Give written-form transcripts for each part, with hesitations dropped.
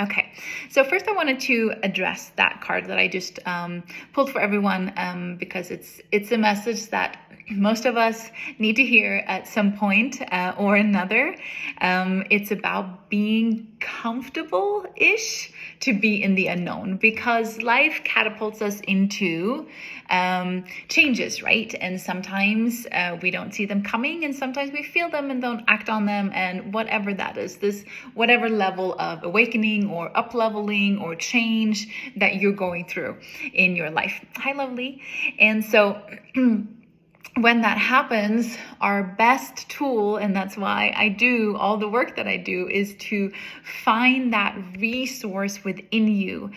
Okay, so first I wanted to address that card that I just pulled for everyone because it's a message that most of us need to hear at some point or another. It's about being comfortable-ish to be in the unknown, because life catapults us into changes, right? And sometimes we don't see them coming, and sometimes we feel them and don't act on them, and whatever that is, this whatever level of awakening or up-leveling or change that you're going through in your life. Hi, lovely. And so when that happens, our best tool, and that's why I do all the work that I do, is to find that resource within you,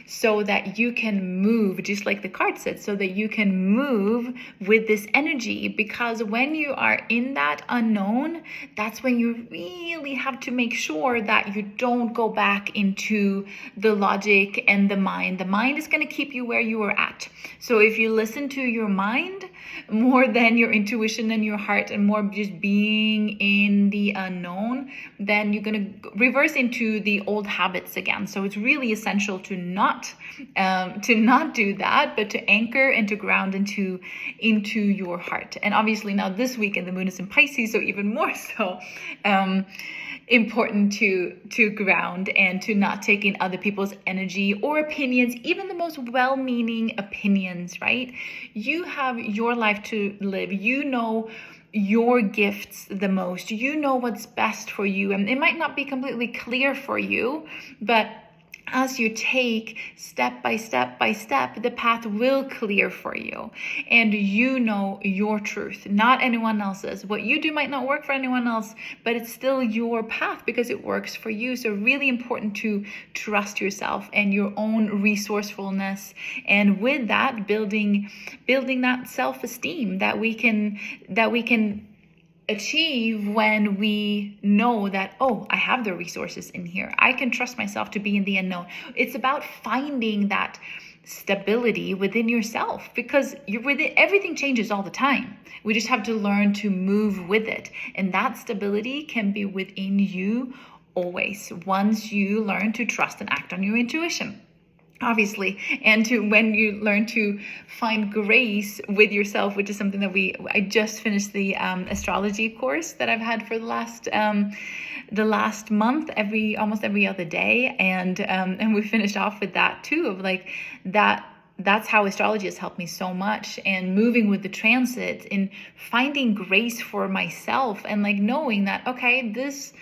so that you can move, just like the card said, so that you can move with this energy. Because when you are in that unknown, that's when you really have to make sure that you don't go back into the logic and the mind. The mind is going to keep you where you are at. So if you listen to your mind more than your intuition and your heart, and more just being in the unknown, then you're going to reverse into the old habits again. So it's really essential to not do that, but to anchor and to ground into your heart. And obviously now this weekend the moon is in Pisces, so even more so important to ground and to not take in other people's energy or opinions, even the most well-meaning opinions, right? You have your life to live. You know your gifts the most. You know what's best for you, and it might not be completely clear for you, but as you take step by step by step, the path will clear for you. And you know your truth, not anyone else's. What you do might not work for anyone else, but it's still your path because it works for you. So really important to trust yourself and your own resourcefulness. And with that, building that self-esteem that we can achieve when we know that, oh, I have the resources in here. I can trust myself to be in the unknown. It's about finding that stability within yourself, because everything changes all the time. We just have to learn to move with it. And that stability can be within you always, once you learn to trust and act on your intuition. Obviously, and when you learn to find grace with yourself, which is something that I just finished the astrology course that I've had for the last month, almost every other day, and we finished off with that too, of like that. That's how astrology has helped me so much, and moving with the transit and finding grace for myself, and like knowing that, okay, this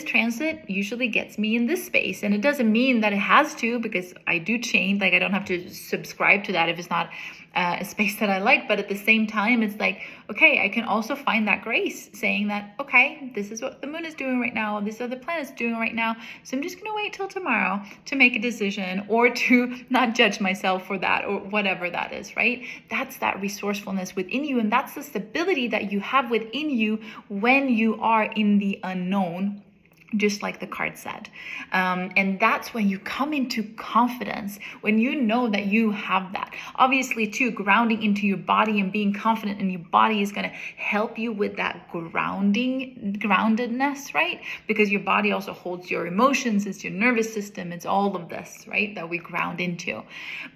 transit usually gets me in this space. And it doesn't mean that it has to, because I do change. Like I don't have to subscribe to that if it's not a space that I like. But at the same time, it's like, okay, I can also find that grace, saying that, okay, this is what the moon is doing right now. These are the planets doing right now. So I'm just going to wait till tomorrow to make a decision, or to not judge myself for that, or whatever that is, right? That's that resourcefulness within you. And that's the stability that you have within you when you are in the unknown, just like the card said. And that's when you come into confidence, when you know that you have that. Obviously, too, grounding into your body and being confident in your body is going to help you with that groundedness, right? Because your body also holds your emotions, it's your nervous system, it's all of this, right, that we ground into.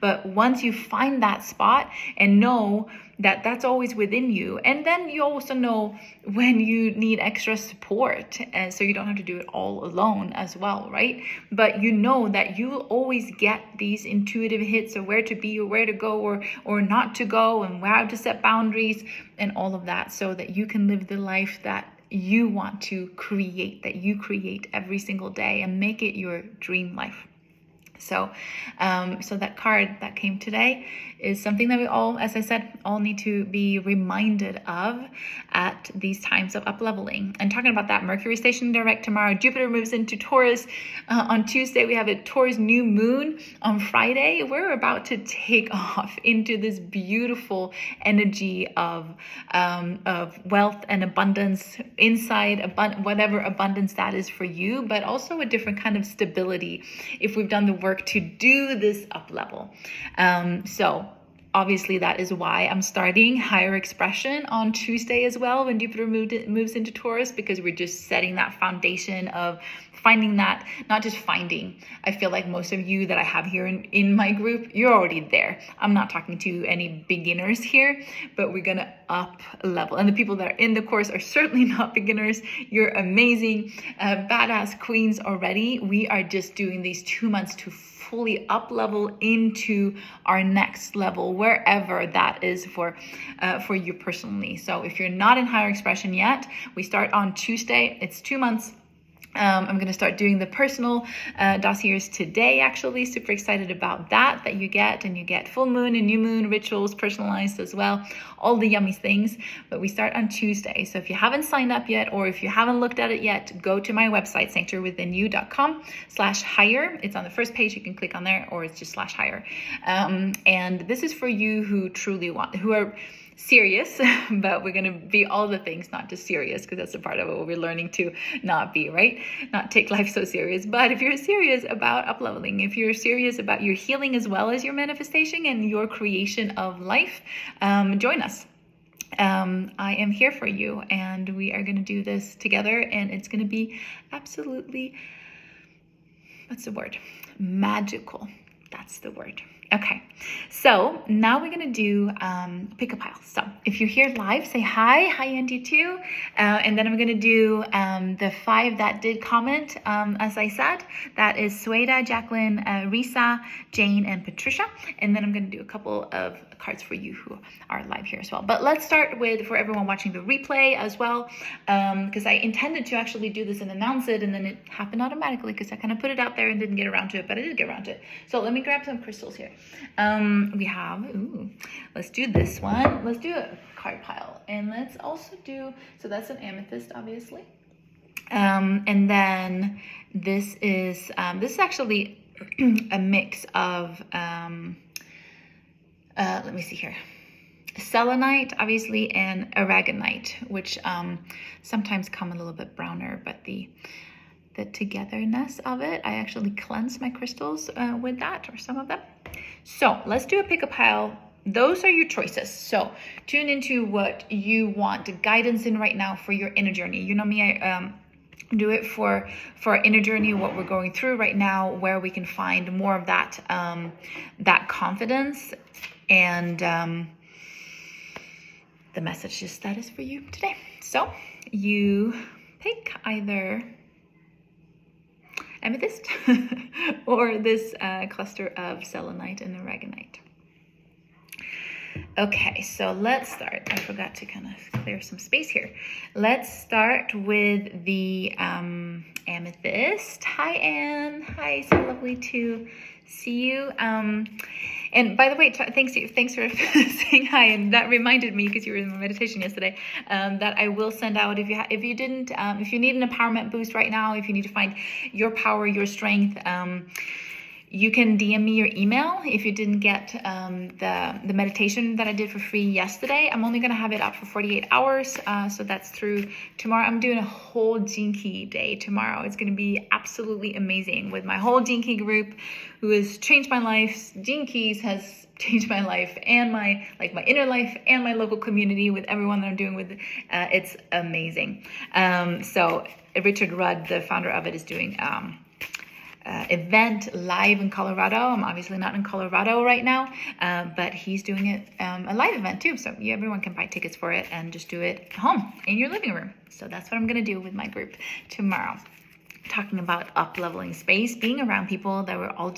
But once you find that spot and know that that's always within you, and then you also know when you need extra support, and so you don't have to do it all alone as well, right? But you know that you will always get these intuitive hits of where to be, or where to go, or not to go, and where to set boundaries and all of that, so that you can live the life that you want to create, that you create every single day, and make it your dream life. So that card that came today is something that we all, as I said, all need to be reminded of at these times of up-leveling. And talking about that, Mercury station direct tomorrow. Jupiter moves into Taurus on Tuesday. We have a Taurus new moon on Friday. We're about to take off into this beautiful energy of wealth and abundance inside, whatever abundance that is for you, but also a different kind of stability if we've done the work to do this up level. So obviously that is why I'm starting higher expression on Tuesday as well, when Jupiter moves into Taurus, because we're just setting that foundation of finding that, not just finding. I feel like most of you that I have here in my group, you're already there. I'm not talking to any beginners here, but we're gonna up level. And the people that are in the course are certainly not beginners. You're amazing, badass queens already. We are just doing these 2 months to fully up level into our next level, wherever that is for you personally. So if you're not in higher expression yet, we start on Tuesday. It's 2 months. I'm going to start doing the personal dossiers today, actually. Super excited about that you get. And you get full moon and new moon rituals personalized as well. All the yummy things. But we start on Tuesday. So if you haven't signed up yet, or if you haven't looked at it yet, go to my website, sanctuarywithinyou.com/higher. It's on the first page. You can click on there, or it's just /higher. And this is for you who truly who are serious, but we're going to be all the things, not just serious, because that's a part of what we're learning to not be, right? Not take life so serious. But if you're serious about up-leveling, if you're serious about your healing as well as your manifestation and your creation of life, join us. I am here for you, and we are going to do this together, and it's going to be absolutely, what's the word? Magical. That's the word. Okay, so now we're gonna do pick a pile. So if you're here live, say hi Andy too, and then I'm gonna do the 5 that did comment. As I said, that is Sueda, Jacqueline, Risa, Jane, and Patricia, and then I'm gonna do a couple of cards for you who are live here as well. But let's start with, for everyone watching the replay as well, because I intended to actually do this and announce it, and then it happened automatically because I kind of put it out there and didn't get around to it, but I did get around to it. So let me grab some crystals here. We have, let's do this one. Let's do a card pile, and let's also do, so that's an amethyst, obviously. And then this is actually a mix of, let me see here, selenite, obviously, and aragonite, which sometimes come a little bit browner, but the togetherness of it, I actually cleanse my crystals with that, or some of them. So let's do a pick a pile. Those are your choices. So tune into what you want guidance in right now for your inner journey. You know me, I do it for our inner journey, what we're going through right now, where we can find more of that that confidence, and the message just that is for you today. So you pick either amethyst or this cluster of selenite and aragonite. Okay, so let's start. I forgot to kind of clear some space here. Let's start with the amethyst. Hi, Anne. Hi, so lovely to see you. And by the way, thanks for saying hi. And that reminded me, because you were in my meditation yesterday, that I will send out, if you if you need an empowerment boost right now, if you need to find your power, your strength, you can DM me your email if you didn't get the meditation that I did for free yesterday. I'm only going to have it up for 48 hours. So that's through tomorrow. I'm doing a whole Gene Key day tomorrow. It's going to be absolutely amazing with my whole Gene Key group, who has changed my life. Gene Keys has changed my life and my inner life and my local community with everyone that I'm doing with. It's amazing. So Richard Rudd, the founder of it, is doing event live in Colorado. I'm obviously not in Colorado right now, but he's doing it a live event too. So everyone can buy tickets for it and just do it at home in your living room. So that's what I'm going to do with my group tomorrow. Talking about up-leveling space, being around people that we're all,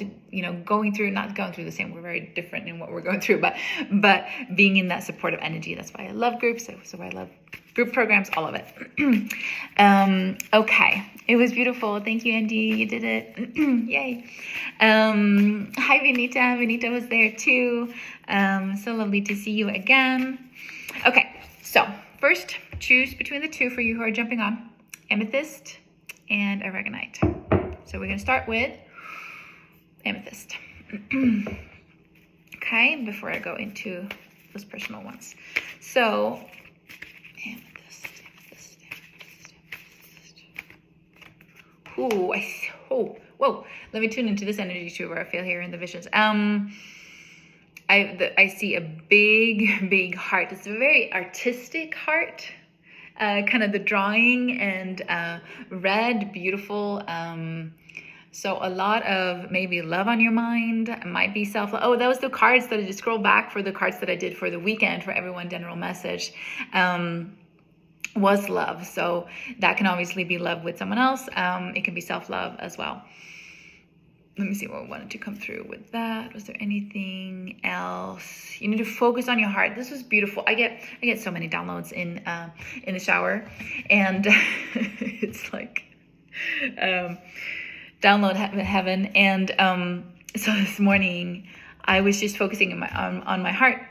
going through, not going through the same, we're very different in what we're going through, but being in that supportive energy. That's why I love groups. So I love group programs, all of it. Okay, it was beautiful. Thank you, Andy. You did it. Yay. Hi, Vinita. Vinita was there too. So lovely to see you again. Okay, so first, choose between the two for you who are jumping on, amethyst and aragonite. So we're going to start with amethyst. Okay, before I go into those personal ones. So amethyst. Whoa. Let me tune into this energy too, where I feel here in the visions. I see a big heart. It's a very artistic heart, kind of the drawing, and red, beautiful. So a lot of maybe love on your mind, might be self-love. Oh, that was the cards that I just scroll back for the cards that I did for the weekend for everyone, general message. Was love. So that can obviously be love with someone else. It can be self-love as well. Let me see what wanted to come through with that. Was there anything else? You need to focus on your heart. This was beautiful. I get so many downloads in the shower, and it's like download heaven. And so this morning I was just focusing on my heart,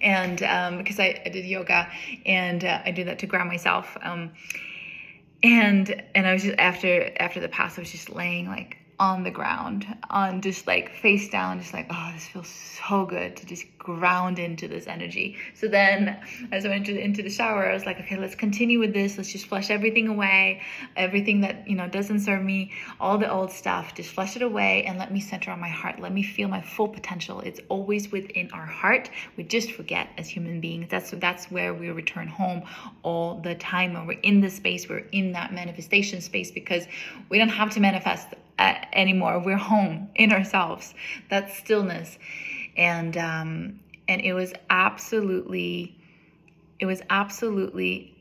and because I did yoga, and I do that to ground myself. And I was just after the pass, I was just laying like on the ground, on just like face down, just like, oh, this feels so good to just ground into this energy. So then as I went into the shower, I was like, okay, let's continue with this. Let's just flush everything away, everything that, doesn't serve me, all the old stuff, just flush it away, and let me center on my heart. Let me feel my full potential. It's always within our heart. We just forget as human beings. That's where we return home all the time. When we're in this space, we're in that manifestation space, because we don't have to manifest anymore. We're home in ourselves. That stillness. And it was absolutely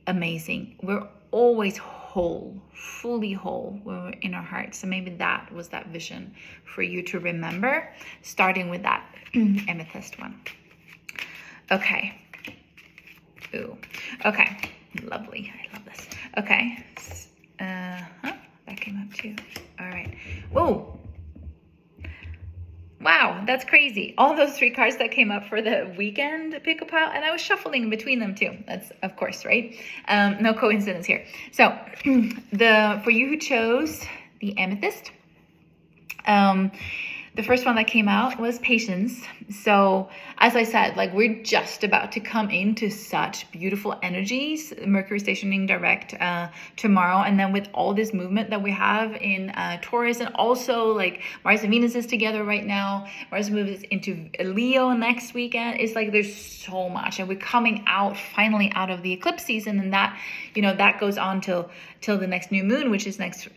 amazing. We're always whole, fully whole when we're in our hearts. So maybe that was that vision for you to remember, starting with that amethyst one. Okay. Ooh. Okay. Lovely. I love this. Okay. That came up too. All right. Whoa. Wow, that's crazy. All those 3 cards that came up for the weekend pick-a-pile, and I was shuffling between them too. That's, of course, right? No coincidence here. So for you who chose the amethyst, the first one that came out was patience. So as I said, like, we're just about to come into such beautiful energies. Mercury stationing direct tomorrow. And then with all this movement that we have in Taurus, and also like Mars and Venus is together right now. Mars moves into Leo next weekend. It's like there's so much. And we're coming out finally out of the eclipse season. And that, that goes on till the next new moon, which is next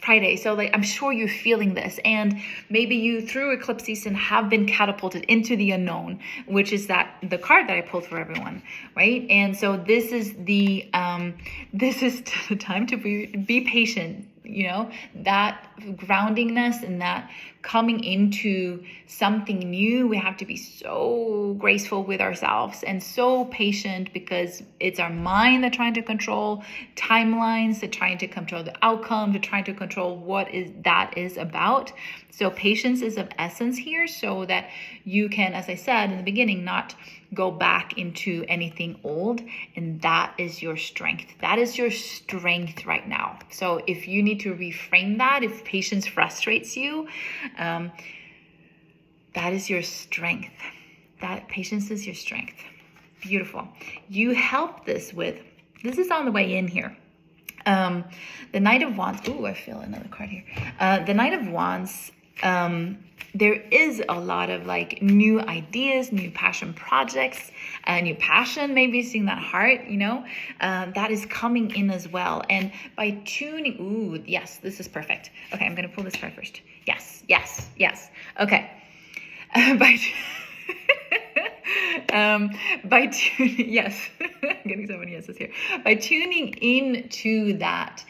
Friday. So like, I'm sure you're feeling this. And maybe you through eclipse season have been catapulted into the unknown, which is the card that I pulled for everyone, right? And so this is the time to be patient, that groundingness and that coming into something new. We have to be so graceful with ourselves and so patient, because it's our mind that's trying to control timelines, that's trying to control the outcome, to trying to control what that is about. So patience is of essence here, so that you can, as I said in the beginning, not go back into anything old. And that is your strength. That is your strength right now. So if you need to reframe that, if patience frustrates you, that is your strength. That patience is your strength. Beautiful. You help this is on the way in here. The Knight of Wands. Ooh, I feel another card here. The Knight of Wands. There is a lot of like new ideas, new passion projects, new passion, maybe seeing that heart, that is coming in as well. And by tuning, ooh, yes, this is perfect. Okay, I'm going to pull this card first. Yes. Okay. By tuning, yes, I'm getting so many yeses here. By tuning into that,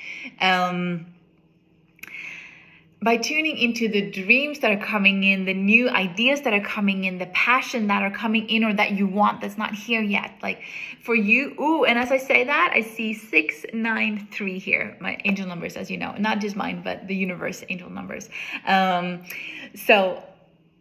by tuning into the dreams that are coming in, the new ideas that are coming in, the passion that are coming in, or that you want that's not here yet. Like for you, ooh, and as I say that, I see 693 here, my angel numbers, as you know, not just mine, but the universe angel numbers.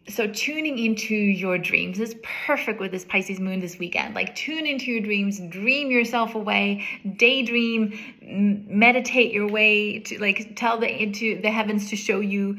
So tuning into your dreams is perfect with this Pisces moon this weekend. Like tune into your dreams, dream yourself away, daydream, meditate your way to, like, tell into the heavens to show you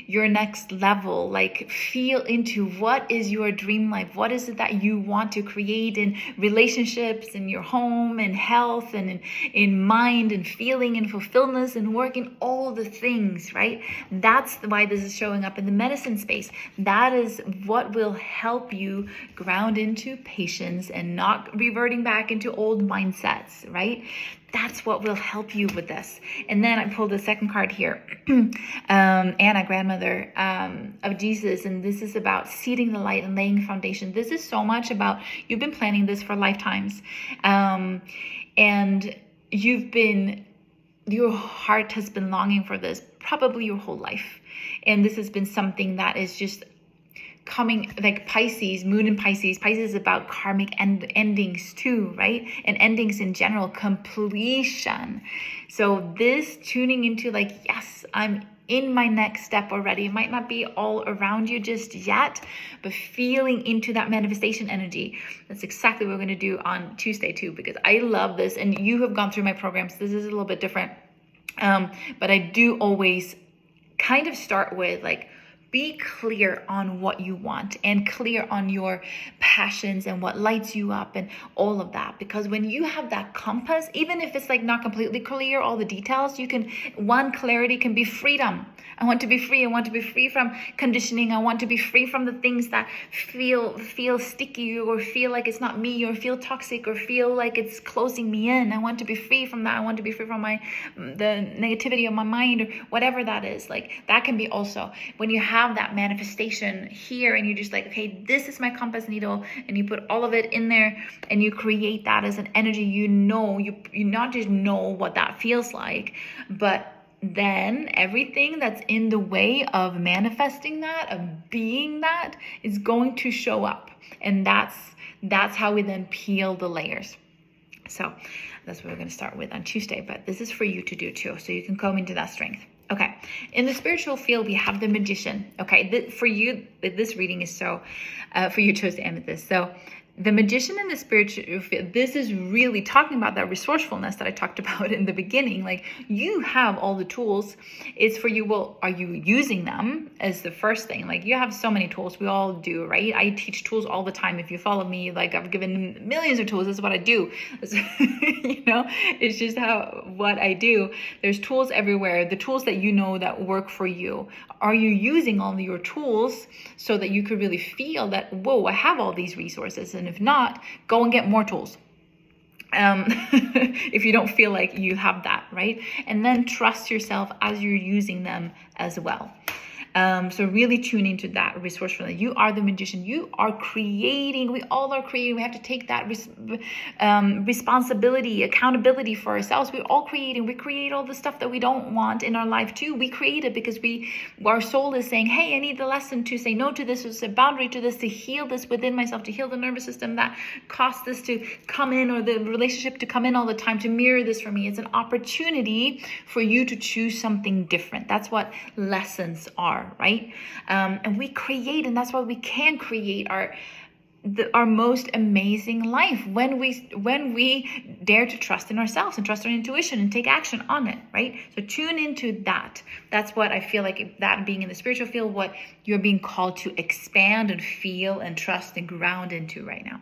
your next level. Like, feel into what is your dream life, what is it that you want to create in relationships, in your home, and health, and in mind, and feeling, and fulfillment, and working, all the things, right? That's why this is showing up in the medicine space. That is what will help you ground into patience and not reverting back into old mindsets, right? That's what will help you with this. And then I pulled the second card here, Anna, grandmother of Jesus. And this is about seeding the light and laying foundation. This is so much about, you've been planning this for lifetimes. And your heart has been longing for this probably your whole life. And this has been something that is just coming, like Pisces, moon in Pisces. Pisces is about karmic endings too, right? And endings in general, completion. So this tuning into, like, yes, I'm in my next step already. It might not be all around you just yet, but feeling into that manifestation energy. That's exactly what we're going to do on Tuesday too, because I love this. And you have gone through my programs. This is a little bit different. But I do always kind of start with, like, be clear on what you want and clear on your passions and what lights you up and all of that. Because when you have that compass, even if it's like not completely clear, all the details, one clarity can be freedom. I want to be free. I want to be free from conditioning. I want to be free from the things that feel sticky, or feel like it's not me, or feel toxic, or feel like it's closing me in. I want to be free from that. I want to be free from the negativity of my mind, or whatever that is. Like, that can be also when you have that manifestation here, and you're just like, okay, this is my compass needle, and you put all of it in there, and you create that as an energy. You not just know what that feels like, but then everything that's in the way of manifesting that, of being that, is going to show up. And that's how we then peel the layers. So that's what we're going to start with on Tuesday, but this is for you to do too, so you can come into that strength. Okay, in the spiritual field, we have the Magician. Okay, for you, this reading is so, for you chose the Amethyst. So the Magician in the spiritual field, this is really talking about that resourcefulness that I talked about in the beginning. Like, you have all the tools. It's for you, well, are you using them as the first thing? Like, you have so many tools. We all do, right? I teach tools all the time. If you follow me, like, I've given millions of tools. This is what I do. It's just what I do. There's tools everywhere. The tools that you know that work for you. Are you using all of your tools so that you could really feel that, whoa, I have all these resources? And if not, go and get more tools. If you don't feel like you have that, right? And then trust yourself as you're using them as well. So really tune into that resourcefulness. You are the Magician. You are creating. We all are creating. We have to take that responsibility, accountability for ourselves. We're all creating. We create all the stuff that we don't want in our life too. We create it because our soul is saying, hey, I need the lesson to say no to this, to set boundary to this, to heal this within myself, to heal the nervous system that caused this to come in, or the relationship to come in all the time, to mirror this for me. It's an opportunity for you to choose something different. That's what lessons are. Right? And we create, and that's why we can create our most amazing life when we dare to trust in ourselves and trust our intuition and take action on it, right? So tune into that. That's what I feel like, that being in the spiritual field, what you're being called to expand and feel and trust and ground into right now.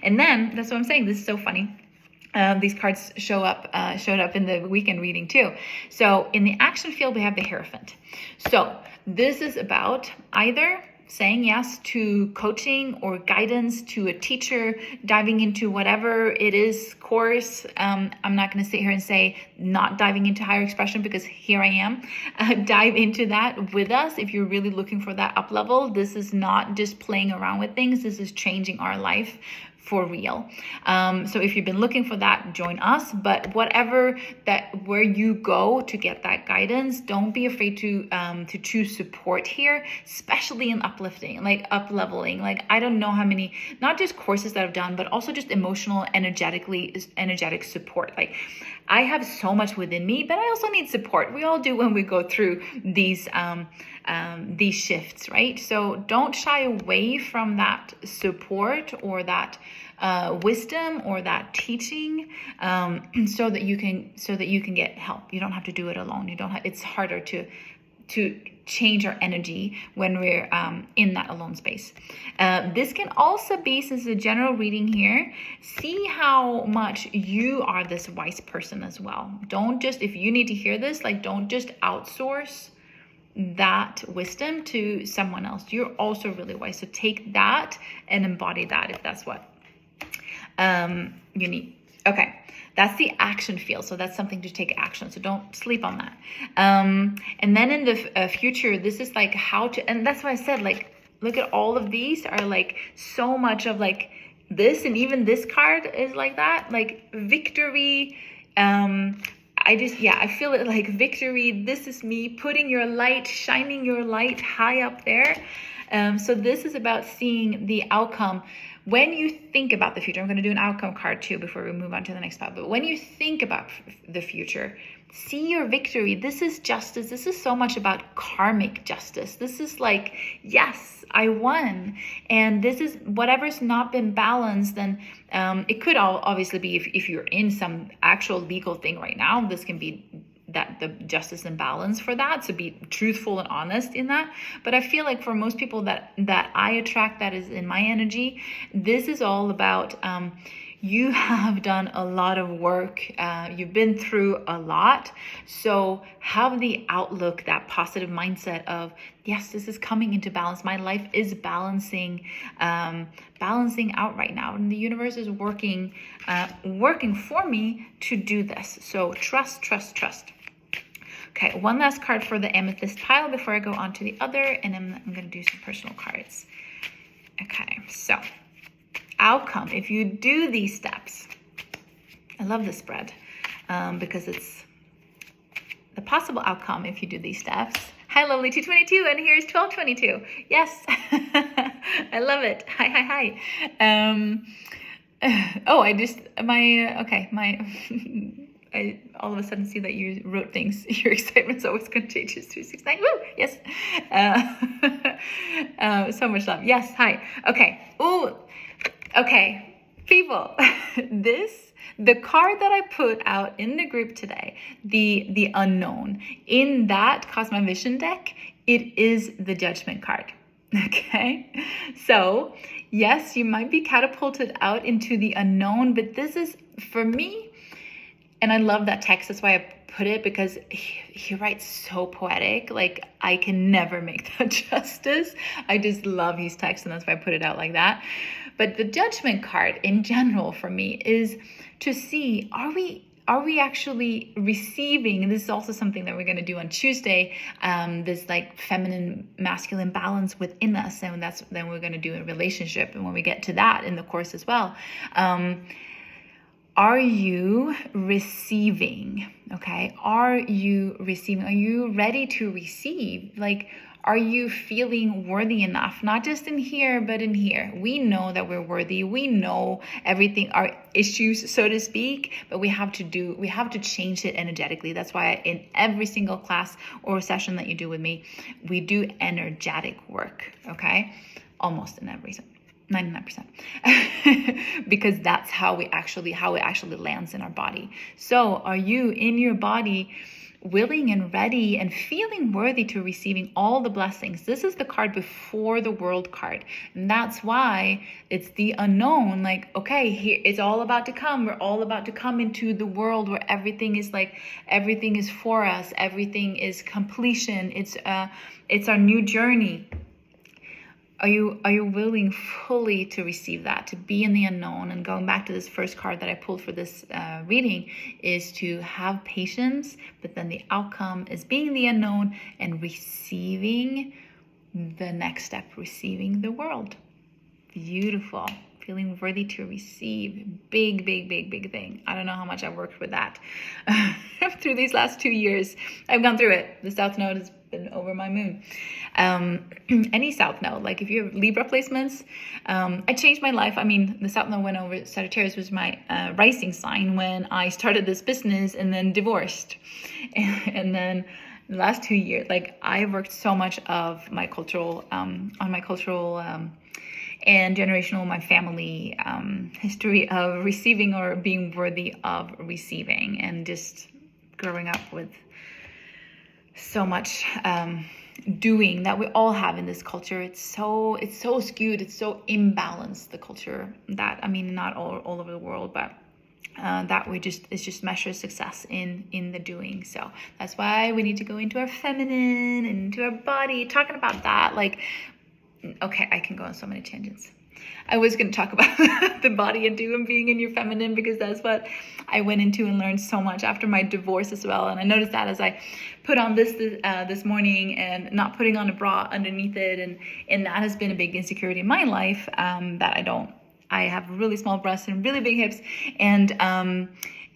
And then that's what I'm saying. This is so funny. These cards showed up in the weekend reading too. So in the action field, we have the Hierophant. So this is about either saying yes to coaching or guidance, to a teacher, diving into whatever it is course. I'm not going to sit here and say not diving into higher expression, because here I am. Dive into that with us if you're really looking for that up level. This is not just playing around with things. This is changing our life for real. So if you've been looking for that, join us. But where you go to get that guidance, don't be afraid to choose support here, especially in uplifting, like up leveling. Like, I don't know how many, not just courses that I've done, but also just emotional, energetic support. Like, I have so much within me, but I also need support. We all do when we go through these shifts, right? So don't shy away from that support or that wisdom or that teaching, so that you can get help. You don't have to do it alone. You don't have, it's harder to change our energy when we're in that alone space. This can also be, since the general reading here, see how much you are this wise person as well. Don't just, if you need to hear this, like, don't just outsource that wisdom to someone else. You're also really wise. So take that and embody that if that's what you need. Okay. That's the action field. So that's something to take action. So don't sleep on that. And then in the future, this is like how to, and that's why I said, like, look at all of these are like so much of like this, and even this card is like that, like victory. I feel it like victory. This is me putting your light, shining your light high up there. So this is about seeing the outcome. When you think about the future, I'm going to do an outcome card too before we move on to the next spot. But when you think about the future, see your victory. This is justice. This is so much about karmic justice. This is like, yes, I won. And this is whatever's not been balanced. Then it could all obviously be if you're in some actual legal thing right now, this can be that the justice and balance for that, to be truthful and honest in that. But I feel like for most people that I attract, that is in my energy, this is all about you have done a lot of work. You've been through a lot. So have the outlook, that positive mindset of, yes, this is coming into balance. My life is balancing out right now. And the universe is working for me to do this. So trust, trust, trust. Okay, one last card for the amethyst pile before I go on to the other, and then I'm going to do some personal cards. Okay, so outcome. If you do these steps, I love this spread because it's the possible outcome if you do these steps. Hi, lovely 222, and here's 1222. Yes, I love it. Hi. I all of a sudden see that you wrote things. Your excitement's always contagious. 269. Woo! Yes. So much love. Yes. Hi. Okay. Ooh. Okay. People. The card that I put out in the group today, the unknown, in that Cosmo Vision deck, it is the Judgment card. Okay. So yes, you might be catapulted out into the unknown, but this is, for me, and I love that text. That's why I put it, because he writes so poetic. Like, I can never make that justice. I just love his text, and that's why I put it out like that. But the Judgment card in general for me is to see, are we actually receiving, and this is also something that we're going to do on Tuesday, this like feminine masculine balance within us, and then we're going to do a relationship, and when we get to that in the course as well, are you receiving? Okay, are you receiving? Are you ready to receive? Like, are you feeling worthy enough? Not just in here, but in here. We know that we're worthy. We know everything, our issues, so to speak, but we have to change it energetically. That's why in every single class or session that you do with me, we do energetic work, okay? Almost in every 99%, because that's how it actually lands in our body. So are you in your body willing and ready and feeling worthy to receiving all the blessings? This is the card before the world card. And that's why it's the unknown. Like, okay, here it's all about to come. We're all about to come into the world where everything is for us. Everything is completion. It's our new journey. Are you willing fully to receive that, to be in the unknown? And going back to this first card that I pulled for this reading is to have patience, but then the outcome is being the unknown and receiving the next step, receiving the world. Beautiful. feeling worthy to receive. Big, big, big, big thing. I don't know how much I've worked with that through these last 2 years. I've gone through it. The South Node has been over my moon. Any South Node, like if you have Libra placements, I changed my life. I mean, the South Node went over. Sagittarius was my rising sign when I started this business and then divorced. And then the last 2 years, like I worked so much of my cultural, on my cultural and generational, my family history of receiving or being worthy of receiving, and just growing up with so much doing that we all have in this culture. It's so skewed, it's so imbalanced, the culture, that, I mean, not all over the world, but that it's just measure success in the doing. So that's why we need to go into our feminine and into our body, talking about that. Like, okay, I can go on so many tangents. I was going to talk about the body and do and being in your feminine, because that's what I went into and learned so much after my divorce as well. And I noticed that as I put on this morning and not putting on a bra underneath it, and that has been a big insecurity in my life, that I have really small breasts and really big hips,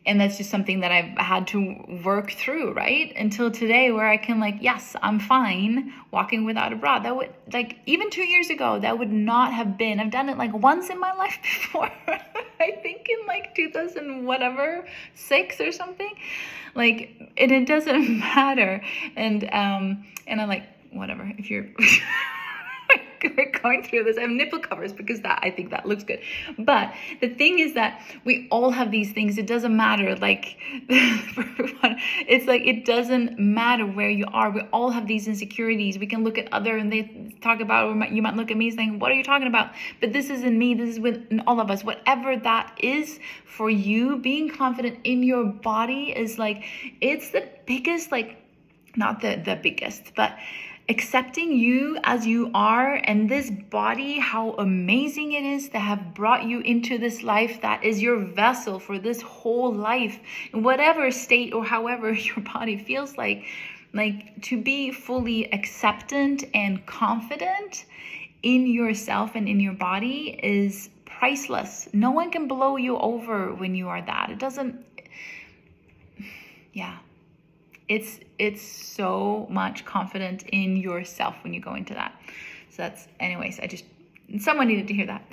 and that's just something that I've had to work through, right? Until today, where I can, like, yes, I'm fine walking without a bra. That would, like, even 2 years ago, that would not have been. I've done it like once in my life before. I think in like 2000 whatever 6 or something. Like, and it doesn't matter. And I'm like, whatever. If you're we're going through this, I have nipple covers because I think that looks good. But the thing is that we all have these things. It doesn't matter. Like, for everyone, it's like, it doesn't matter where you are. We all have these insecurities. We can look at other, and they talk about, or you might look at me saying, what are you talking about? But this isn't me. This is within all of us. Whatever that is for you, being confident in your body is like, it's the biggest, like, not the biggest, but accepting you as you are, and this body, how amazing it is to have brought you into this life that is your vessel for this whole life, in whatever state or however your body feels like to be fully acceptant and confident in yourself and in your body is priceless. No one can blow you over when you are that. It doesn't, yeah. It's so much confidence in yourself when you go into that. So that's, anyways, someone needed to hear that.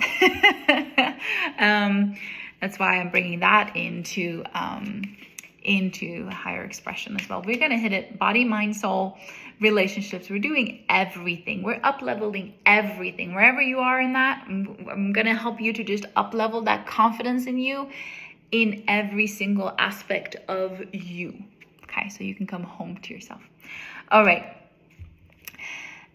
That's why I'm bringing that into higher expression as well. We're going to hit it, body, mind, soul, relationships. We're doing everything. We're up-leveling everything. Wherever you are in that, I'm going to help you to just up-level that confidence in you in every single aspect of you. Okay, so you can come home to yourself. All right.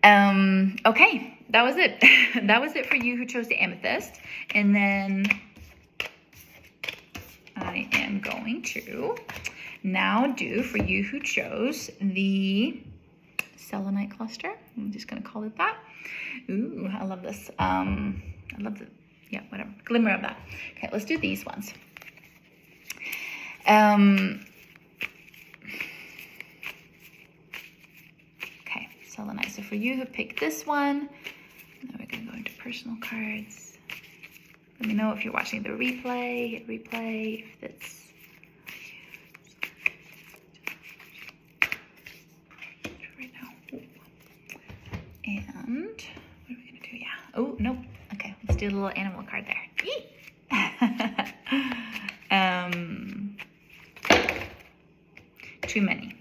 Okay, that was it. That was it for you who chose the amethyst. And then I am going to now do for you who chose the selenite cluster. I'm just going to call it that. Ooh, I love this. I love the, yeah, whatever, glimmer of that. Okay, let's do these ones. Selenite. So for you who picked this one, now we're going to go into personal cards. Let me know if you're watching the replay. Hit replay if it's right now. And what are we going to do? Yeah. Oh, nope. Okay, let's do a little animal card there. Too many.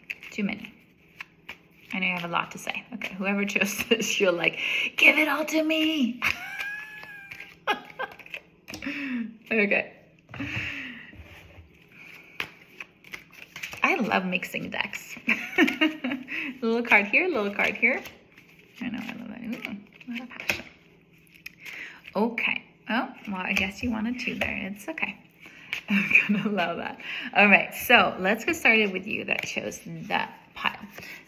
I know you have a lot to say. Okay, whoever chose this, you're like, give it all to me. Okay. I love mixing decks. A little card here, a little card here. I know, I love that. Ooh, a lot of passion. Okay. Oh, well, I guess you wanted two there. It's okay. I'm gonna love that. All right, so let's get started with you that chose that pile.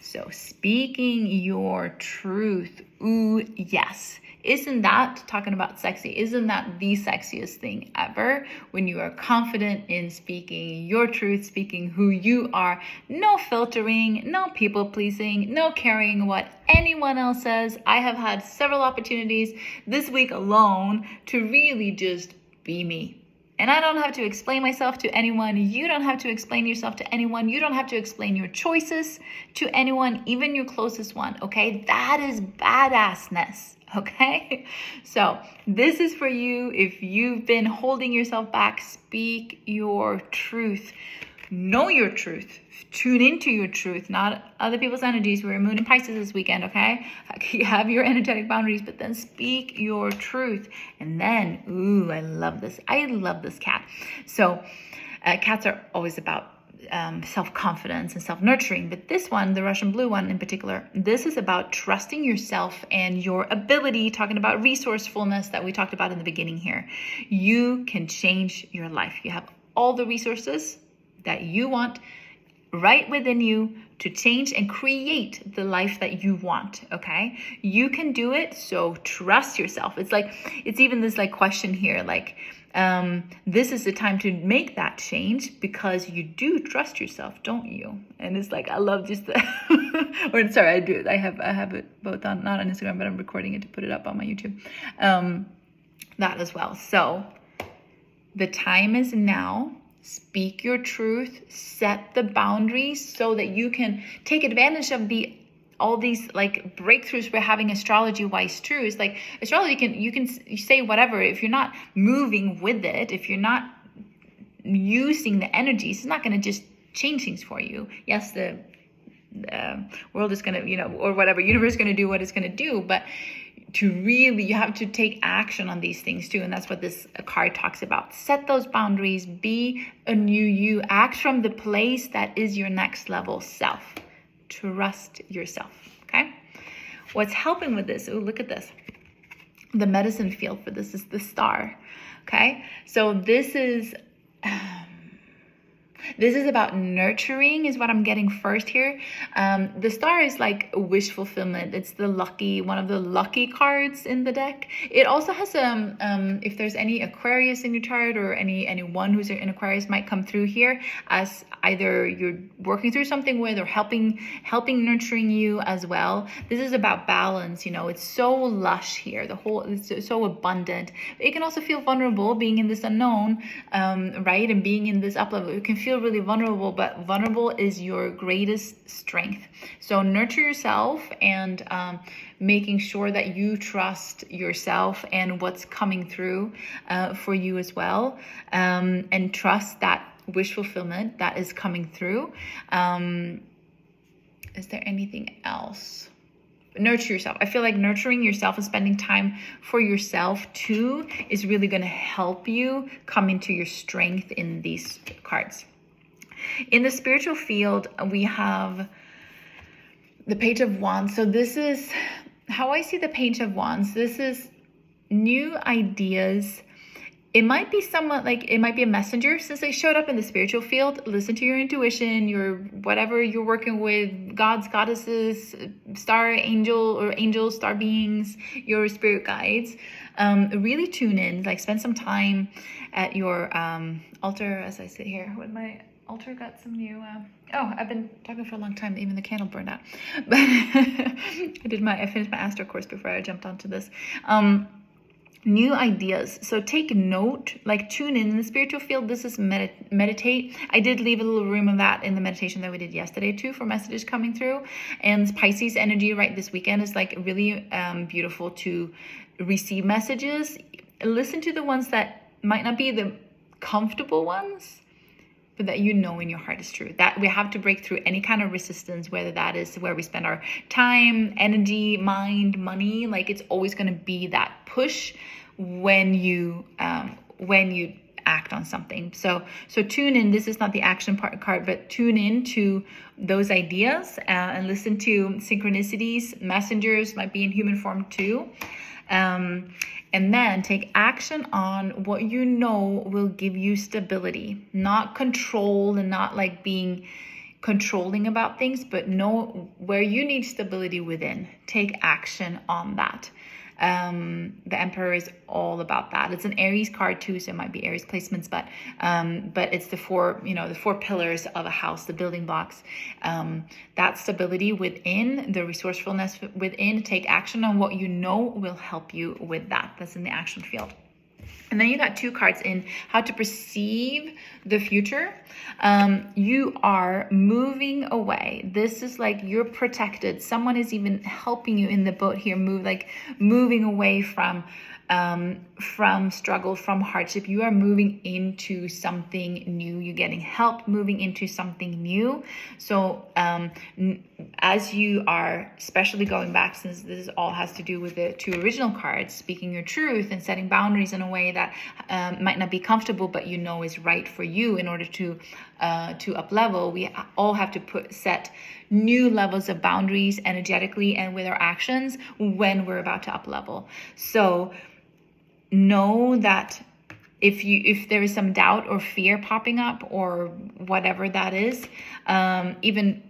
So speaking your truth. Ooh, yes. Isn't that talking about sexy? Isn't that the sexiest thing ever? When you are confident in speaking your truth, speaking who you are, no filtering, no people pleasing, no caring what anyone else says. I have had several opportunities this week alone to really just be me. And I don't have to explain myself to anyone. You don't have to explain yourself to anyone. You don't have to explain your choices to anyone, even your closest one, okay? That is badassness, okay? So this is for you. If you've been holding yourself back, speak your truth. Know your truth. Tune into your truth, not other people's energies. We're Moon in Pisces this weekend, okay? You have your energetic boundaries, but then speak your truth. And then, ooh, I love this. I love this cat. So cats are always about self-confidence and self-nurturing, but this one, the Russian blue one in particular, this is about trusting yourself and your ability, talking about resourcefulness that we talked about in the beginning here. You can change your life. You have all the resources that you want right within you to change and create the life that you want, okay? You can do it, so trust yourself. It's even this like question here, like, this is the time to make that change because you do trust yourself, don't you? And it's like, I love just the, or sorry, I do. I have it both on, not on Instagram, but I'm recording it to put it up on my YouTube. That as well. So the time is now. Speak your truth, set the boundaries so that you can take advantage of all these like breakthroughs we're having astrology wise true. It's like astrology you can say whatever. If you're not moving with it, if you're not using the energies, it's not going to just change things for you. Yes, the world is going to, or whatever, universe is going to do what it's going to do, but you have to take action on these things too. And that's what this card talks about. Set those boundaries, be a new you, act from the place that is your next level self. Trust yourself, okay? What's helping with this? Oh, look at this. The medicine field for this is the star, okay? So this is about nurturing is what I'm getting first here. The star is like wish fulfillment. It's one of the lucky cards in the deck. It also has if there's any Aquarius in your chart or anyone who's in Aquarius might come through here as either you're working through something with or helping nurturing you as well. This is about balance. It's so lush here. It's so abundant. It can also feel vulnerable being in this unknown, right? And being in this up level. It can feel really vulnerable, but vulnerable is your greatest strength. So nurture yourself and making sure that you trust yourself and what's coming through for you as well, and trust that wish fulfillment that is coming through. Is there anything else? Nurture yourself. I feel like nurturing yourself and spending time for yourself too is really going to help you come into your strength in these cards. In the spiritual field, we have the Page of Wands. So this is how I see the Page of Wands. This is new ideas. It might be it might be a messenger since they showed up in the spiritual field. Listen to your intuition, whatever you're working with, gods, goddesses, star angel or angels, star beings, your spirit guides. Really tune in, like spend some time at your altar as I sit here with my altar. Got some new, I've been talking for a long time, even the candle burned out. But I finished my Astro course before I jumped onto this. New ideas. So take note, like tune in the spiritual field. This is meditate. I did leave a little room of that in the meditation that we did yesterday too for messages coming through. And Pisces energy right this weekend is like really beautiful to receive messages. Listen to the ones that might not be the comfortable ones, but that in your heart is true. That we have to break through any kind of resistance, whether that is where we spend our time, energy, mind, money. Like it's always going to be that push when you act on something. So tune in. This is not the action card, but tune in to those ideas and listen to synchronicities. Messengers might be in human form too. And then take action on what you know will give you stability, not control and not like being controlling about things, but know where you need stability within. Take action on that. The Emperor is all about that. It's an Aries card too, so it might be Aries placements, but it's the four pillars of a house, the building blocks. That stability within, the resourcefulness within. Take action on what you know will help you with that. That's in the action field. And then you got two cards in how to perceive the future. You are moving away. This is like you're protected. Someone is even helping you in the boat here, moving away from struggle, from hardship. You are moving into something new. You're getting help moving into something new. So as you are, especially going back, since this all has to do with the two original cards, speaking your truth and setting boundaries in a way that might not be comfortable, but you know is right for you in order to up level. We all have to set new levels of boundaries energetically and with our actions when we're about to up level. So know that if there is some doubt or fear popping up or whatever that is, even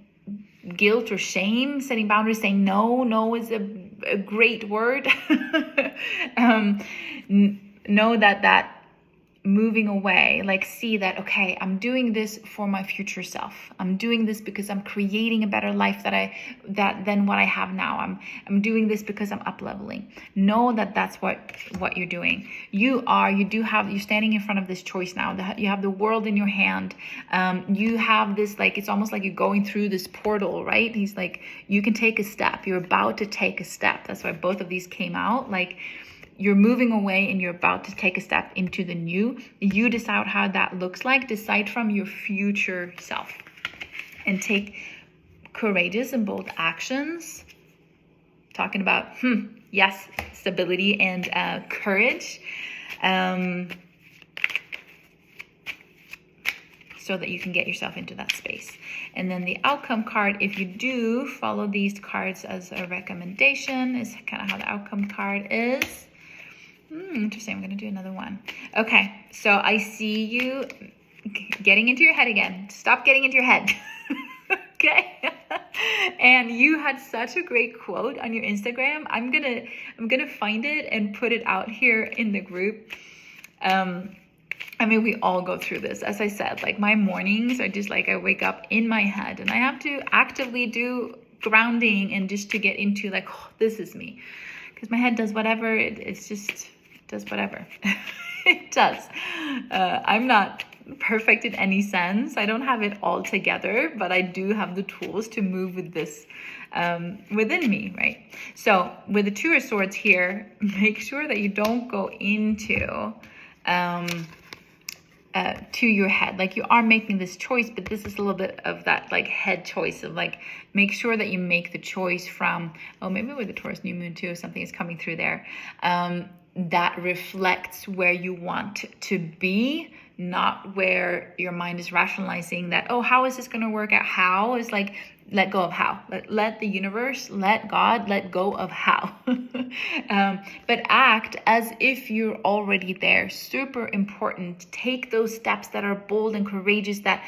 guilt or shame, setting boundaries, saying no is a great word. Know that moving away, like see that, okay, I'm doing this for my future self. I'm doing this because I'm creating a better life than what I have now. I'm doing this because I'm up leveling. Know that that's what you're doing. You're standing in front of this choice now. You have the world in your hand. You have this, like, it's almost like you're going through this portal, right? He's like, you can take a step. You're about to take a step. That's why both of these came out. Like, you're moving away and you're about to take a step into the new. You decide how that looks like. Decide from your future self and take courageous and bold actions. Talking about, yes, stability and courage. So that you can get yourself into that space. And then the outcome card, if you do follow these cards as a recommendation, is kind of how the outcome card is. Interesting. I'm going to do another one. Okay. So I see you getting into your head again. Stop getting into your head. Okay. And you had such a great quote on your Instagram. I'm going to find it and put it out here in the group. I mean, we all go through this. As I said, like my mornings are just like I wake up in my head and I have to actively do grounding and just to get into like, oh, this is me. Because my head does whatever. It's just does whatever. It does. I'm not perfect in any sense. I don't have it all together, but I do have the tools to move with this within me, right? So with the Two of Swords here, make sure that you don't go into to your head. Like you are making this choice, but this is a little bit of that like head choice of like, make sure that you make the choice from, maybe with the Taurus new moon too, something is coming through there. That reflects where you want to be, not where your mind is rationalizing that, how is this going to work out? How is like, let go of how. Let the universe, let God, let go of how. But act as if you're already there. Super important. Take those steps that are bold and courageous, that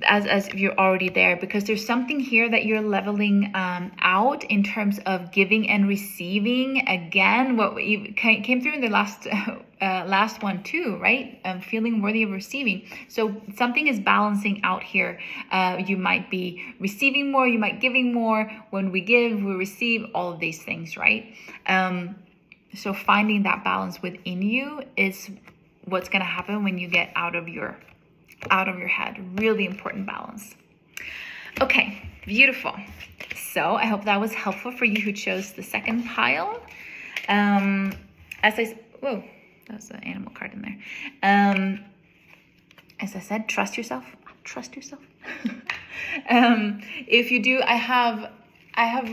as if you're already there, because there's something here that you're leveling out in terms of giving and receiving. Again, what came through in the last one too, right? Feeling worthy of receiving. So something is balancing out here. You might be receiving more, you might giving more. When we give, we receive, all of these things, right? So finding that balance within you is what's going to happen when you get out of your head. Really important balance. Okay, beautiful. So I hope that was helpful for you who chose the second pile. Whoa, that was an animal card in there. As I said, trust yourself. Trust yourself. If you do, I have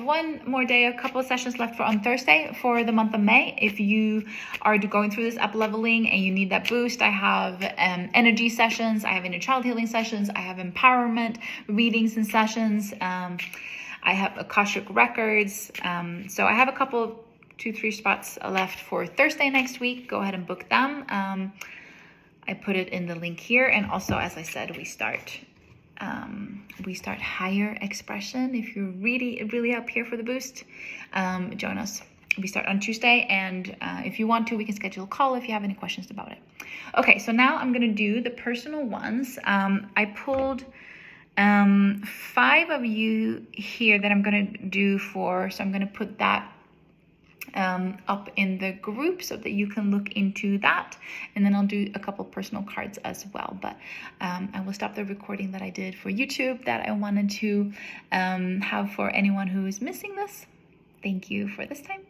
one more day, a couple of sessions left on Thursday for the month of May. If you are going through this up leveling and you need that boost, I have energy sessions, I have inner child healing sessions, I have empowerment readings and sessions, I have Akashic records. So I have 2-3 spots left for Thursday next week. Go ahead and book them. I put it in the link here. And also, as I said, we start higher expression. If you're really up here for the boost, join us. We start on Tuesday, and if you want to, we can schedule a call if you have any questions about it. Okay, so now I'm gonna do the personal ones. I pulled 5 of you here that I'm gonna do for, so I'm gonna put that up in the group so that you can look into that, and then I'll do a couple personal cards as well. But I will stop the recording that I did for YouTube that I wanted to have for anyone who is missing this. Thank you for this time.